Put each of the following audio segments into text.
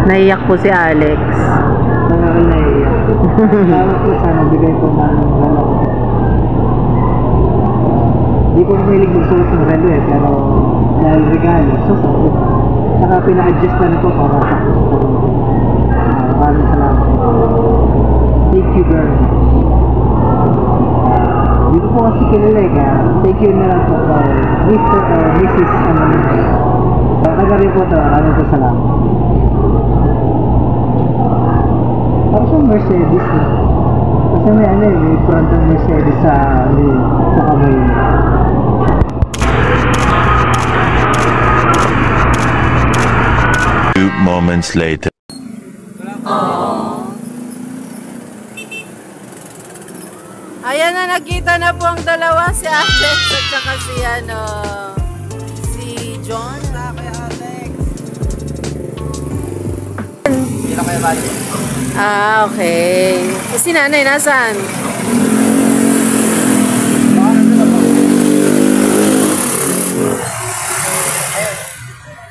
Naiyak po si Alex. Talagang naiyak. Salamat po sana bigay po ng relo. Hindi po mahilig magsuot ng relo eh, pero dahil regalo, so saka pina-adjust na po para sa gusto ko. Maraming salamat. Thank you very much. Hindi ko po kasi kilala eh, kaya thank you na lang po kay Mr. or Mrs. Anonymous. Kagabi po ito, maraming po salamat. Parang siyang Mercedes na. Kasi may ano eh, may front ng Mercedes sa kamay niya. Few moments later. Ayan na, nakita na po ang dalawa, si Alex at saka si John. Kaya Alex. Hindi na kaya bali. Ah, okay. Si nanay, nasaan?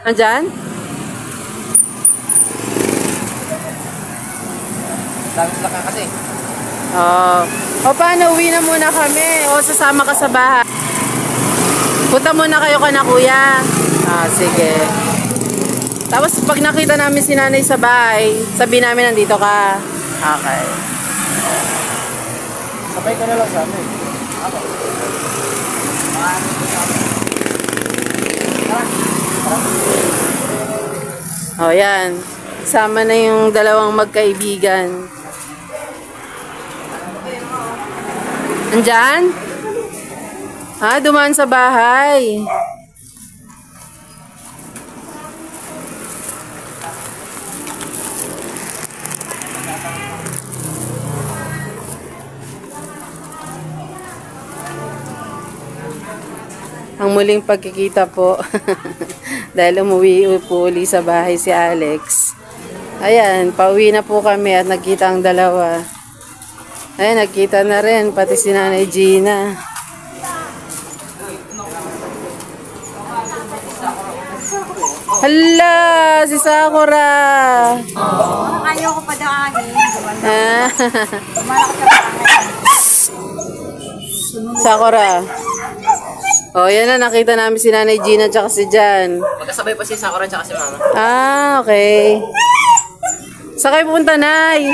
Nandyan? Dami sila ka kasi. O paano, uwi na muna kami o sasama ka sa bahay? Punta muna kayo ka na kuya. Ah, sige. Tapos pag nakita namin si nanay sa bahay, sabihin namin nandito ka. Okay. Sabay ka na lang sa amin. Ako. O yan. Sama na yung dalawang magkaibigan. Andyan? Ah, dumaan sa bahay. Ang muling pagkikita po. Dahil umuwi po uli sa bahay si Alex. Ayan, pauwi na po kami at nagkita ang dalawa. Ayan, nagkita na rin, pati si Nanay Gina. Hala, si Sakura. Ayaw ko pa daanin. Sakura. Oh, yan na, nakita namin si Nanay Gina at si Jan. Magkasabay pa si Sakura at si Mama. Ah, okay. Saan kayo pupunta, Nay?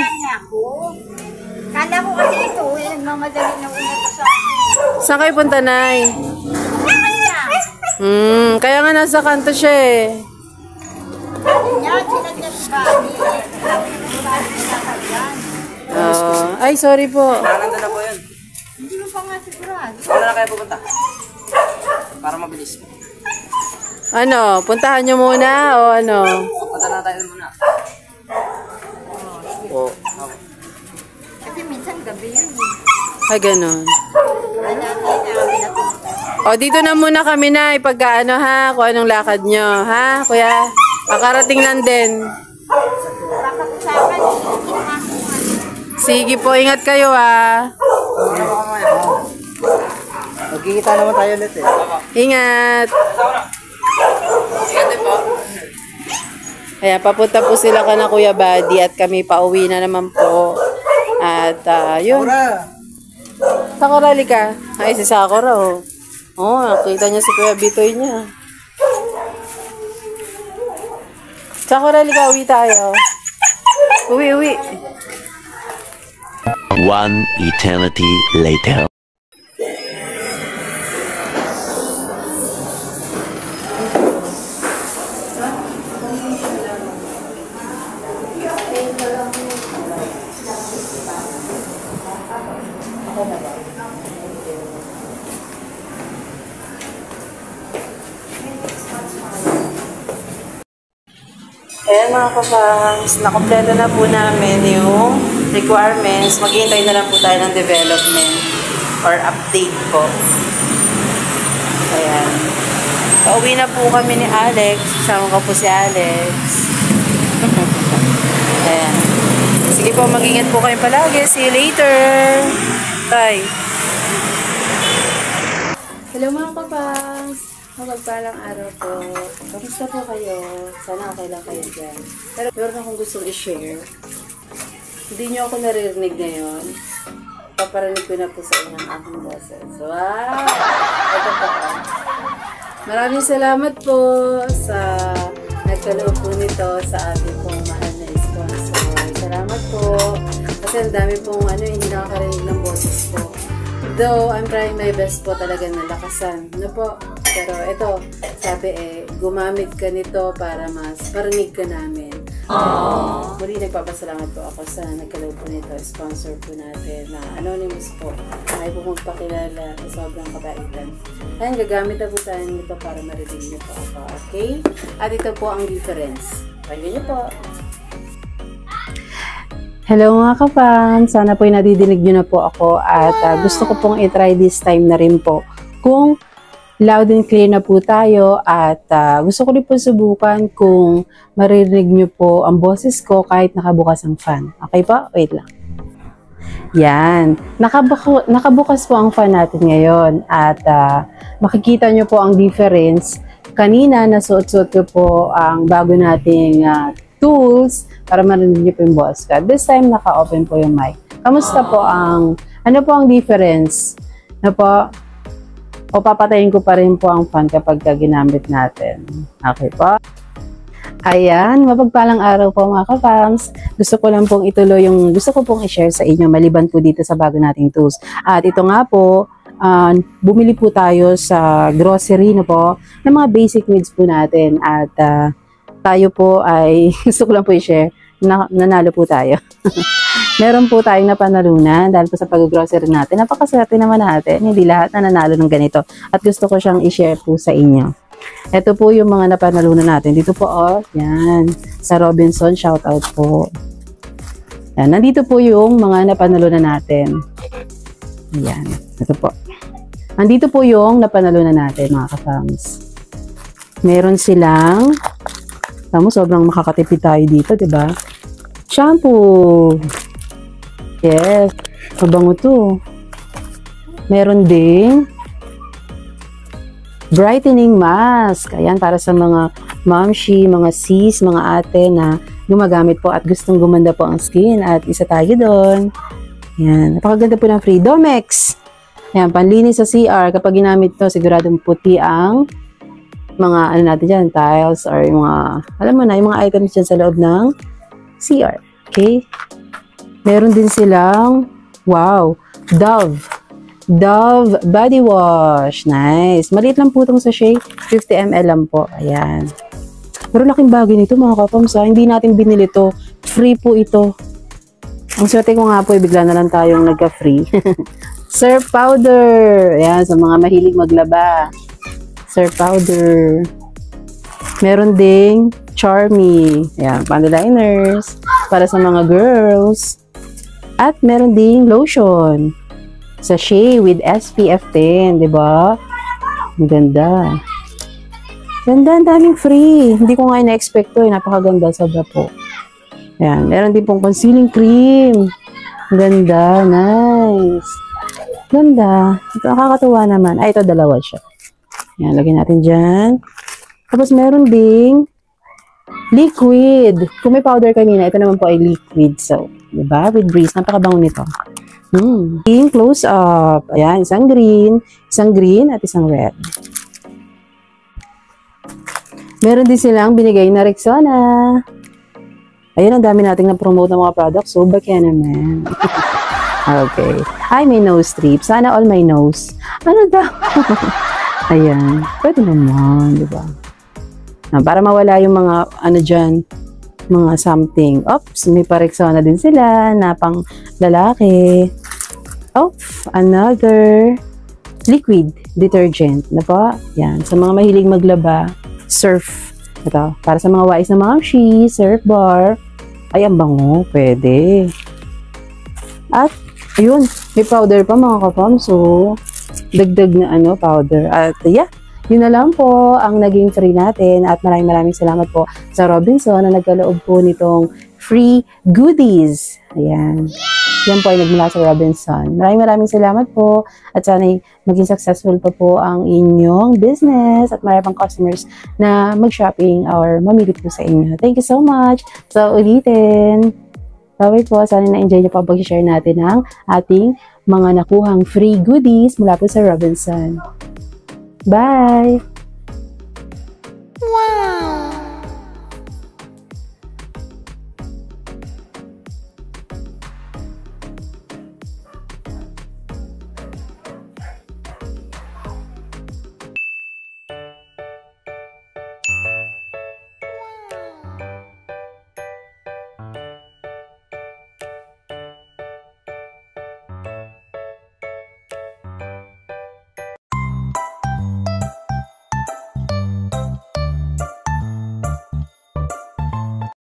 Kala ko kasi ito, nagmamadali na una sa akin. Saan kayo punta, Nay? Kaya nga nasa kanto siya eh. Yan, sinadya sa Oh, ay, sorry po. Nanda na po yun. Hindi mo pa nga sigurado. Wala na kayo pupunta. Para mabilis. Ano, puntahan nyo muna o ano? Punta na tayo muna. Oo. Kasi minsan gabi yun eh. Ay, ganun. Wala kami natulog. O, dito na muna kami na ipagkaano ha, kung anong lakad nyo. Ha, kuya? Pakarating lang din. Kakakusakan, Sige po, ingat kayo ha. Magkikita naman tayo ulit eh. Ingat. Ingat din po. Ayan, papunta po sila ka na Kuya Buddy at kami pauwi na naman po. At yun. Sakura, lika. Ay, si Sakura oh. Oh, nakita niya si Kuya Bitoy niya. Sakura, lika, uwi tayo. Uwi. One eternity later. Ayan mga kapangs, nakompleto na po namin yung requirements. Maghihintay na lang po tayo ng development or update po. Ayan. Pauwi na po kami ni Alex. Kasama ko po si Alex. Ayan. Sige po, mag-ingat po kayo palagi. See you later. Bye. Hello mga kapangs. Mapagpalang araw po. Kamusta po kayo? Sana okay lang kayo dyan. Pero meron akong gustong i-share. Hindi nyo ako naririnig ngayon. Paparinig ko na po sa inyo ang aking boses. Wow! Ito po. Maraming salamat po sa nagkaloob po nito sa ating pong mahal na sponsor. Salamat po. Kasi ang dami pong hindi nakakarinig ng boses ko. Though, I'm trying my best po talaga na lakasan. Ano po? Pero ito, sabi gumamit ka nito para mas parinig ka namin. Muli nagpapasalamat po ako sa nagkaloob po nito. Sponsor po natin na anonymous po. Ay po magpakilala sa sobrang kabaitan. Ayun, gagamit na po tayo nito para marinig niyo po ako. Okay? At ito po ang difference. Pakinggan niyo po. Hello mga ka-fam! Sana po nadidinig nyo na po ako at gusto ko pong i-try this time na rin po. Kung loud and clear na po tayo at gusto ko rin po subukan kung maririnig nyo po ang boses ko kahit nakabukas ang fan. Okay po? Wait lang. Yan. Nakabukas po ang fan natin ngayon at makikita nyo po ang difference. Kanina nasuot-suot ko po ang bago nating tools para marinig niyo po yung boss ko. This time, naka-open po yung mic. Kamusta po ang, ano po ang difference? Ano po? O papatayin ko pa rin po ang fan kapag ginamit natin. Okay po? Ayan, mapagpalang araw po mga ka-fams. Gusto ko lang pong ituloy yung gusto ko pong i-share sa inyo maliban po dito sa bago nating tools. At ito nga po, bumili po tayo sa grocery no po, ng mga basic needs po natin at tayo po ay, gusto ko lang po i-share, nanalo po tayo. Meron po tayong napanalunan dahil po sa pag-grocery natin. Napakaswerte naman natin, hindi lahat na nanalo ng ganito. At gusto ko siyang i-share po sa inyo. Ito po yung mga napanalunan natin. Dito po, yan, sa Robinson, shout out po. Yan, nandito po yung mga napanalunan natin. Yan, ito po. Nandito po yung napanalunan natin, mga ka-fams. Meron silang tamo, sobrang makakatipid tayo dito, diba? Shampoo. Yes. Mabango to. Meron ding brightening mask. Ayan, para sa mga momshi, mga sis, mga ate na gumagamit po at gustong gumanda po ang skin. At isa tayo doon. Ayan. Napakaganda po ng free Domex. Ayan, panlinis sa CR. Kapag ginamit to, siguradong puti ang mga natin dyan, tiles or yung mga, alam mo na, yung mga items dyan sa loob ng CR. Okay? Meron din silang, wow, Dove body wash. Nice. Maliit lang po itong sachet. 50 ml lang po. Ayan. Pero laking bagay nito mga kapams. Hindi natin binili to. Free po ito. Ang swerte ko nga po, bigla na lang tayong nagka-free. Surf powder. Ayan, sa mga mahilig maglaba. Surf powder. Meron ding Charmy. Ayan, pandeliners. Para sa mga girls. At meron ding lotion. Sachet with SPF 10. Diba? Ang ganda. Ganda, ang daming free. Hindi ko nga ina-expect to. Napakaganda. Sobra po. Ayan, meron din pong concealing cream. Ang ganda. Nice. Ganda. Ito, nakakatuwa naman. Ay, ito dalawa siya. Yan, lagyan natin dyan. Tapos, meron ding liquid. Kung may powder kanina, ito naman po ay liquid. So, diba? With breeze. Napakabango nito. Close up. Ayan, isang green, at isang red. Meron din silang binigay na Rexona. Ayun, ang dami nating na-promote ng mga products. So, bakya naman. Okay. Ay, may nose strip. Sana all my nose. Ano daw? Ayan. Pwede naman, di ba? Para mawala yung mga, ano dyan, mga something. Oops, may pa-Rexona din sila na pang lalaki. Oops, another liquid detergent. Na po? Yan. Sa mga mahilig maglaba, surf. Ito. Para sa mga wais na momshi, surf bar. Ay, ang bango. Pwede. At, ayun, may powder pa mga kapam. So, dagdag na powder. At yeah, yun na lang po ang naging free natin. At maraming salamat po sa Robinson na nagkaloob po nitong free goodies. Ayan. Yan po ay nagmula sa Robinson. Maraming salamat po at sana'y maging successful pa po ang inyong business at marami pang customers na mag-shopping or mamili po sa inyo. Thank you so much. So, ulitin. Bye po. Sana na-enjoy niyo po pag-share natin ng ating mga nakuhang free goodies mula po sa Robinson. Bye! Wow!